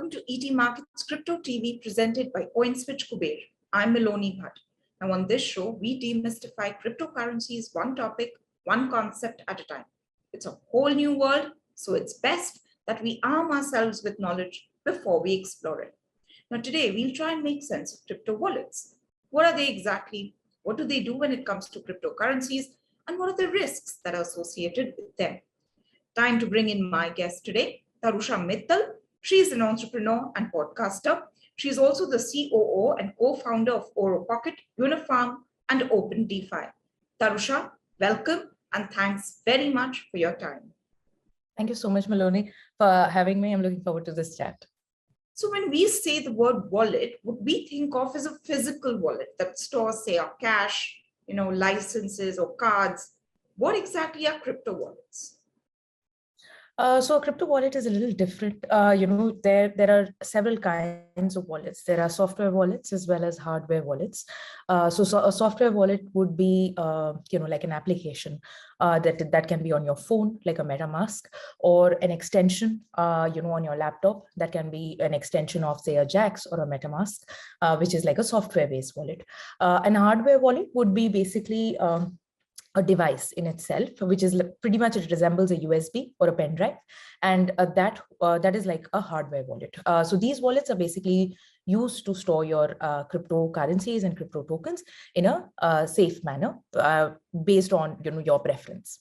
welcome to ET Markets Crypto TV presented by CoinSwitch Kuber. I'm Maloni Bhatt. Now on this show, we demystify cryptocurrencies one topic, one concept at a time. It's a whole new world, so it's best that we arm ourselves with knowledge before we explore it. Now today, we'll try and make sense of crypto wallets. What are they exactly? What do they do when it comes to cryptocurrencies? And what are the risks that are associated with them? Time to bring in my guest today, Tarusha Mittal. She is an entrepreneur and podcaster. She is also the COO and co-founder of Oro Pocket, UniFarm, and Open DeFi. Tarusha, welcome and thanks very much for your time. Thank you so much, Maloni, for having me. I'm looking forward to this chat. So when we say the word wallet, what we think of is a physical wallet that stores, say, our cash, licenses or cards. What exactly are crypto wallets? So a crypto wallet is a little different. There are several kinds of wallets. There are software wallets as well as hardware wallets. So a software wallet would be, like an application that can be on your phone, like a MetaMask, or an extension, on your laptop. That can be an extension of, say, a Jax or a MetaMask, which is like a software-based wallet. An hardware wallet would be basically a device in itself, which is pretty much, it resembles a USB or a pen drive, and that is like a hardware wallet. So these wallets are basically used to store your cryptocurrencies and crypto tokens in a safe manner based on your preference.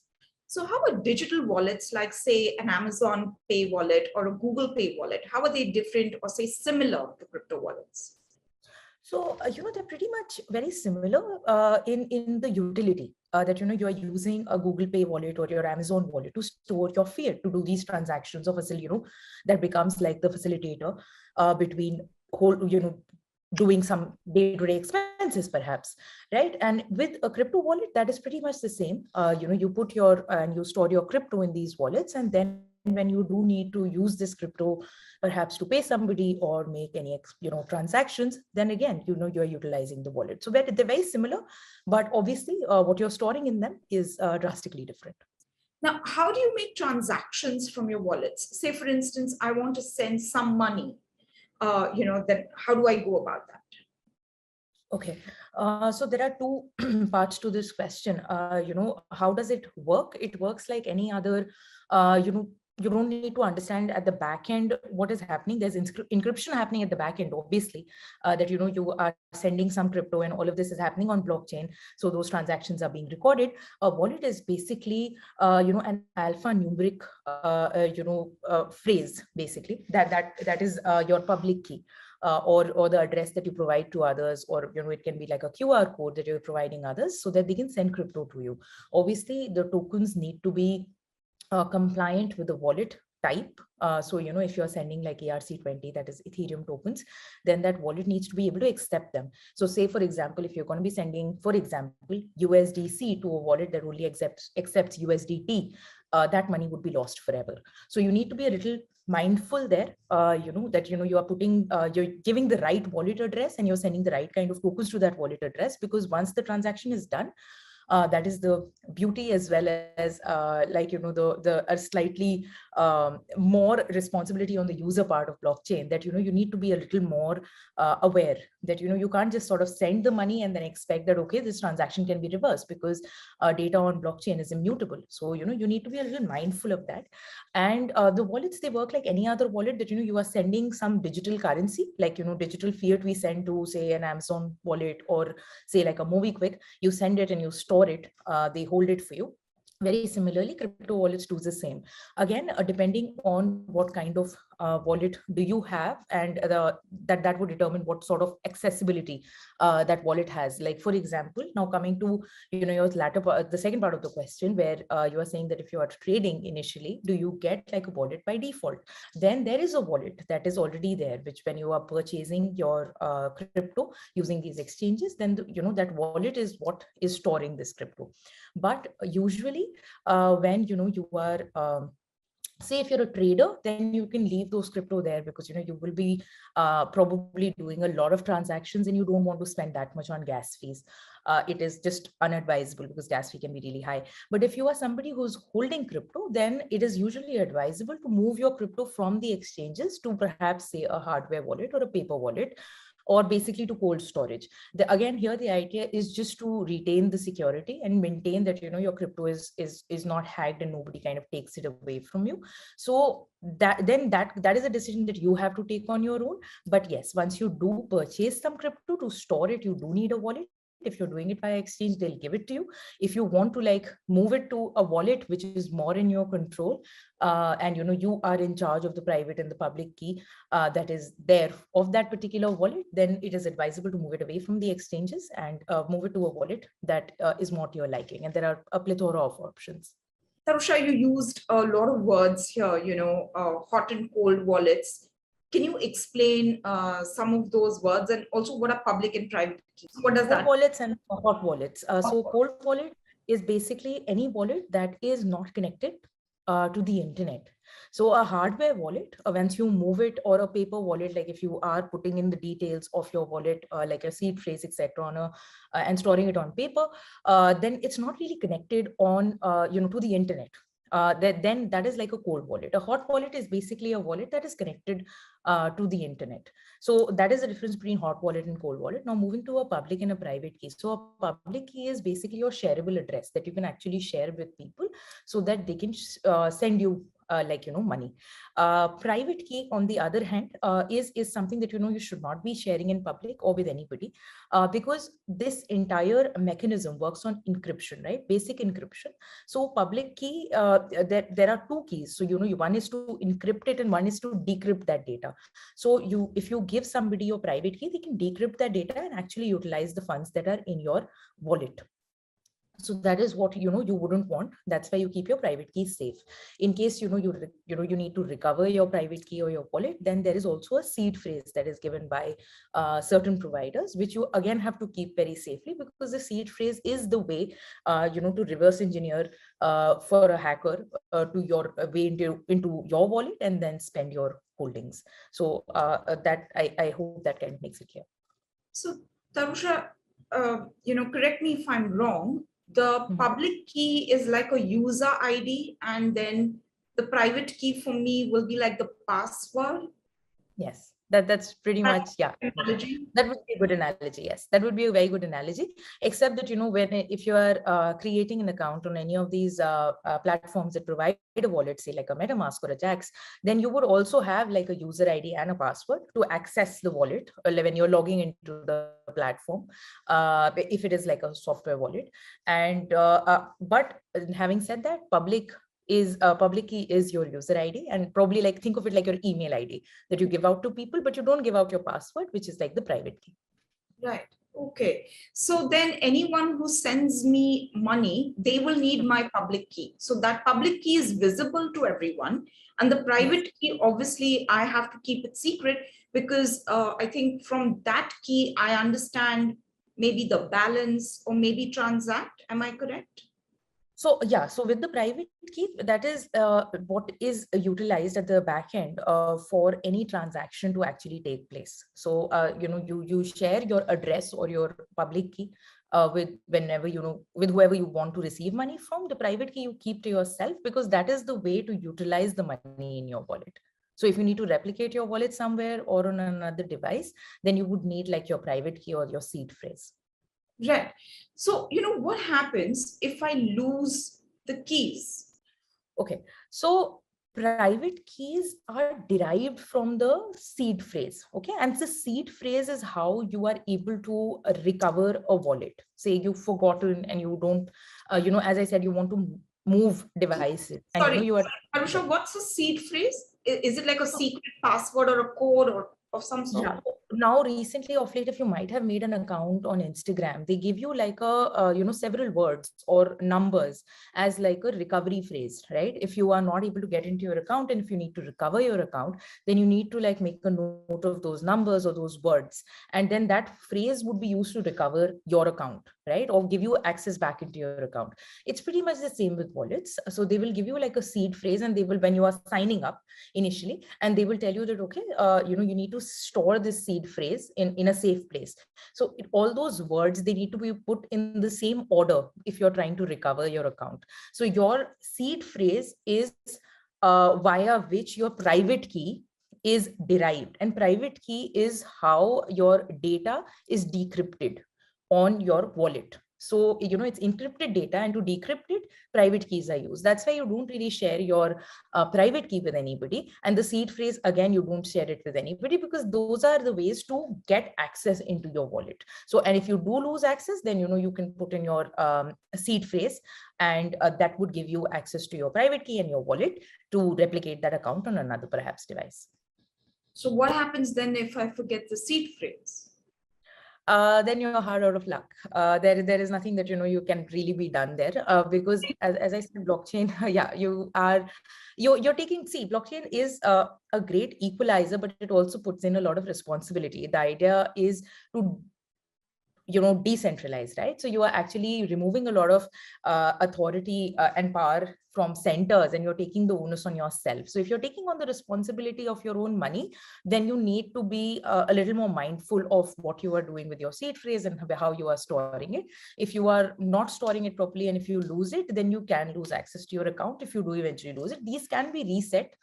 So how are digital wallets like, say, an Amazon Pay wallet or a Google Pay wallet, how are they different or, say, similar to crypto wallets? So, they're pretty much very similar in the utility that, you are using a Google Pay wallet or your Amazon wallet to store your fiat, to do these transactions of that becomes like the facilitator between doing some day-to-day expenses perhaps, right? And with a crypto wallet, that is pretty much the same. You put you store your crypto in these wallets, and then when you do need to use this crypto perhaps to pay somebody or make any transactions, then again you're utilizing the wallet. So they're very similar, but obviously what you're storing in them is drastically different. Now, how do you make transactions from your wallets? Say, for instance, I want to send some money. Then how do I go about that? Okay, so there are two parts to this question. How does it work? It works like any other, you don't need to understand at the back end what is happening. There's encryption happening at the back end, obviously, that you are sending some crypto and all of this is happening on blockchain. So those transactions are being recorded. A wallet is basically, an alphanumeric, phrase, basically, that is your public key. Or the address that you provide to others, or it can be like a QR code that you're providing others so that they can send crypto to you. Obviously, the tokens need to be compliant with the wallet type. So if you're sending like ERC20, that is Ethereum tokens, then that wallet needs to be able to accept them. So say, for example, if you're going to be sending, for example, USDC to a wallet that only accepts USDT, that money would be lost forever. So you need to be a little mindful there, that you are putting, you're giving the right wallet address and you're sending the right kind of tokens to that wallet address, because once the transaction is done, that is the beauty, as well as the slightly more responsibility on the user part of blockchain, that you need to be a little more aware that you can't just sort of send the money and then expect that okay, this transaction can be reversed, because data on blockchain is immutable. So you need to be a little mindful of that. And the wallets, they work like any other wallet, that you are sending some digital currency, like digital fiat we send to, say, an Amazon wallet, or say like a MobiKwik. You send it and you store it, they hold it for you. Very similarly, crypto wallets do the same. Again, depending on what kind of wallet do you have, and that would determine what sort of accessibility that wallet has. Like, for example, now coming to your latter part, the second part of the question, where you are saying that if you are trading initially, do you get like a wallet by default? Then there is a wallet that is already there, which when you are purchasing your crypto using these exchanges, then that wallet is what is storing this crypto. But usually when you are say if you're a trader, then you can leave those crypto there because you will be probably doing a lot of transactions and you don't want to spend that much on gas fees. It is just unadvisable because gas fee can be really high. But if you are somebody who's holding crypto, then it is usually advisable to move your crypto from the exchanges to perhaps say a hardware wallet or a paper wallet, or basically to cold storage. Again, here the idea is just to retain the security and maintain that your crypto is not hacked and nobody kind of takes it away from you. So that is a decision that you have to take on your own. But yes, once you do purchase some crypto, to store it, you do need a wallet. If you're doing it via exchange, they'll give it to you. If you want to like move it to a wallet which is more in your control, and you are in charge of the private and the public key that is there of that particular wallet, then it is advisable to move it away from the exchanges and move it to a wallet that is more to your liking. And there are a plethora of options. Tarusha, you used a lot of words here, hot and cold wallets. Can you explain some of those words, and also what are public and private keys? What does Cold that? wallets and hot wallets. So cold wallet is basically any wallet that is not connected to the internet. So a hardware wallet, once you move it, or a paper wallet, like if you are putting in the details of your wallet, like a seed phrase, etc., on and storing it on paper, then it's not really connected on to the internet. Then that is like a cold wallet. A hot wallet is basically a wallet that is connected to the internet. So that is the difference between hot wallet and cold wallet. Now moving to a public and a private key. So a public key is basically your shareable address that you can actually share with people so that they can send you money. Private key, on the other hand, is something that you should not be sharing in public or with anybody, because this entire mechanism works on encryption, right? Basic encryption. So public key, there are two keys. So one is to encrypt it and one is to decrypt that data. So if you give somebody your private key, they can decrypt that data and actually utilize the funds that are in your wallet. So that is what you wouldn't want. That's why you keep your private key safe. In case you need to recover your private key or your wallet, then there is also a seed phrase that is given by certain providers, which you again have to keep very safely, because the seed phrase is the way to reverse engineer for a hacker to your way into your wallet and then spend your holdings. So that I hope that kind of makes it clear. So Tarusha, correct me if I'm wrong. The public key is like a user ID, and then the private key for me will be like the password. Yes, that's pretty much, yeah. Analogy. That would be a good analogy. Yes, that would be a very good analogy. Except that if you are creating an account on any of these platforms that provide a wallet, say like a MetaMask or a Jax, then you would also have like a user ID and a password to access the wallet when you're logging into the platform, if it is like a software wallet. And but having said that, public key is your user ID, and probably like think of it like your email ID that you give out to people, but you don't give out your password, which is like the private key. Right. Okay. So then anyone who sends me money, they will need my public key. So that public key is visible to everyone. And the private key, obviously, I have to keep it secret, because I think from that key, I understand maybe the balance or maybe transact. Am I correct? So yeah, so with the private key, that is what is utilized at the back end for any transaction to actually take place. So you share your address or your public key with whoever you want to receive money from. The private key you keep to yourself, because that is the way to utilize the money in your wallet. So if you need to replicate your wallet somewhere or on another device, then you would need like your private key or your seed phrase. Right. So, what happens if I lose the keys? Okay. So private keys are derived from the seed phrase. Okay. And the seed phrase is how you are able to recover a wallet. Say you've forgotten and you don't, as I said, you want to move devices. Sorry, and you are. Tarusha, what's a seed phrase? Is it like a secret password or a code or of some sort? Yeah. now recently of late, if you might have made an account on Instagram, they give you like a, several words or numbers as like a recovery phrase, right? If you are not able to get into your account and if you need to recover your account, then you need to like make a note of those numbers or those words. And then that phrase would be used to recover your account, right? Or give you access back into your account. It's pretty much the same with wallets. So they will give you like a seed phrase, and they will, when you are signing up initially, and they will tell you that, okay, you need to store this seed phrase in a safe place. So all those words, they need to be put in the same order if you're trying to recover your account. So your seed phrase is via which your private key is derived, and private key is how your data is decrypted on your wallet. So, it's encrypted data, and to decrypt it, private keys are used. That's why you don't really share your private key with anybody. And the seed phrase, again, you don't share it with anybody, because those are the ways to get access into your wallet. So, and if you do lose access, then, you can put in your seed phrase, and that would give you access to your private key and your wallet to replicate that account on another perhaps device. So what happens then if I forget the seed phrase? Then you're hard out of luck. There is nothing that you can really be done there, because as I said, blockchain, yeah, you're taking. See, blockchain is a great equalizer, but it also puts in a lot of responsibility. The idea is to decentralized, right? So you are actually removing a lot of authority and power from centers, and you're taking the onus on yourself. So if you're taking on the responsibility of your own money, then you need to be a little more mindful of what you are doing with your seed phrase and how you are storing it. If you are not storing it properly, and if you lose it, then you can lose access to your account. If you do eventually lose it, these can be reset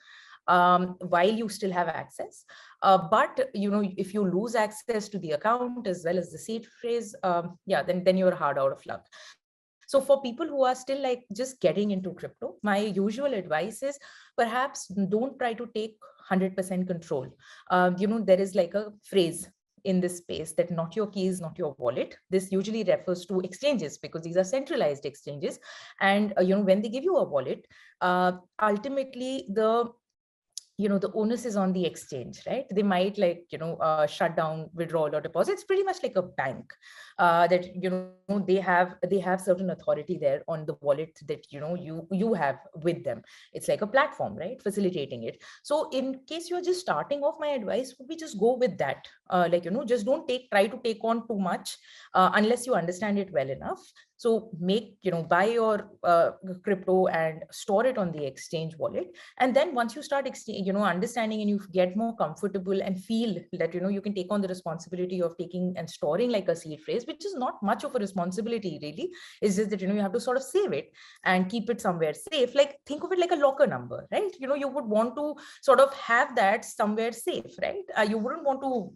while you still have access. But if you lose access to the account as well as the seed phrase, yeah, then you're hard out of luck. So for people who are still like just getting into crypto, my usual advice is perhaps don't try to take 100% control. There is like a phrase in this space that not your keys, not your wallet. This usually refers to exchanges, because these are centralized exchanges. And when they give you a wallet, ultimately the onus is on the exchange, right? They might shut down withdrawal or deposits, pretty much like a bank, that they have certain authority there on the wallet that you have with them. It's like a platform, right, facilitating it. So in case you're just starting off, my advice would be just go with that. Just don't try to take on too much unless you understand it well enough. So buy your crypto and store it on the exchange wallet. And then once you start understanding, and you get more comfortable and feel that you can take on the responsibility of taking and storing like a seed phrase, which is not much of a responsibility really. It's just that you have to sort of save it and keep it somewhere safe. Like, think of it like a locker number, right? You would want to sort of have that somewhere safe, right? You wouldn't want to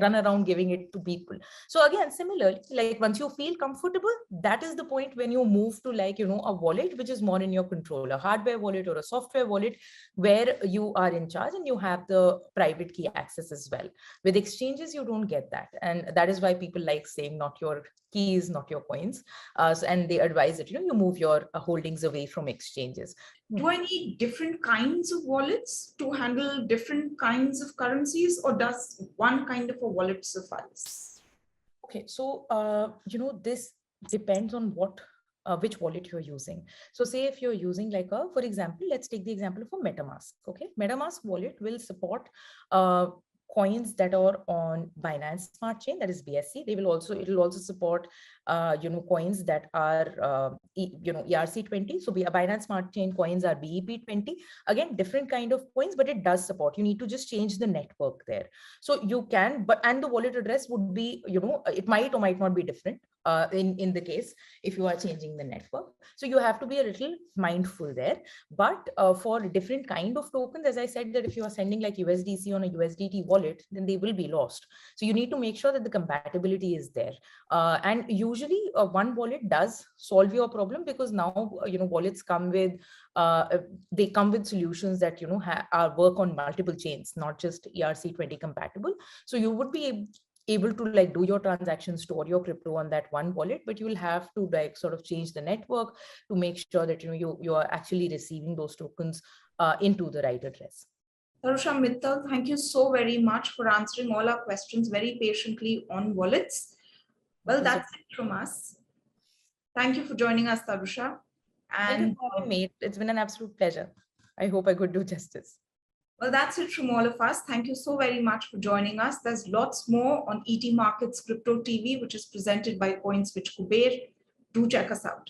run around giving it to people. So again, similarly, like once you feel comfortable, that is the point when you move to a wallet which is more in your control, a hardware wallet or a software wallet, where you are in charge and you have the private key access as well. With exchanges, you don't get that. And that is why people like saying not your keys, not your coins. And they advise that, you move your holdings away from exchanges. Do I need different kinds of wallets to handle different kinds of currencies, or does one kind of a wallet suffice? Okay, so, this depends on which wallet you're using. So say if you're using for example, let's take the example of a MetaMask. Okay, MetaMask wallet will support coins that are on Binance Smart Chain, that is BSC. It'll also support coins that are ERC20. So Binance Smart Chain coins are BEP20. Again, different kind of coins, but it does support. You need to just change the network there. So you can, and the wallet address would be, it might or might not be different in the case if you are changing the network. So you have to be a little mindful there. But for different kind of tokens, as I said, that if you are sending like USDC on a USDT wallet, then they will be lost. So you need to make sure that the compatibility is there. And usually one wallet does solve your problem, because now wallets come with solutions that work on multiple chains, not just ERC20 compatible. So you would be able to do your transactions, store your crypto on that one wallet, but you will have to sort of change the network to make sure that you are actually receiving those tokens into the right address. Tarusha Mittal, thank you so very much for answering all our questions very patiently on wallets. Well, that's it from us. Thank you for joining us, Tarusha. Thank you And for having me. It's been an absolute pleasure. I hope I could do justice. well, that's it from all of us. Thank you so very much for joining us. There's lots more on ET Markets Crypto TV, which is presented by CoinSwitch Kuber. Do check us out.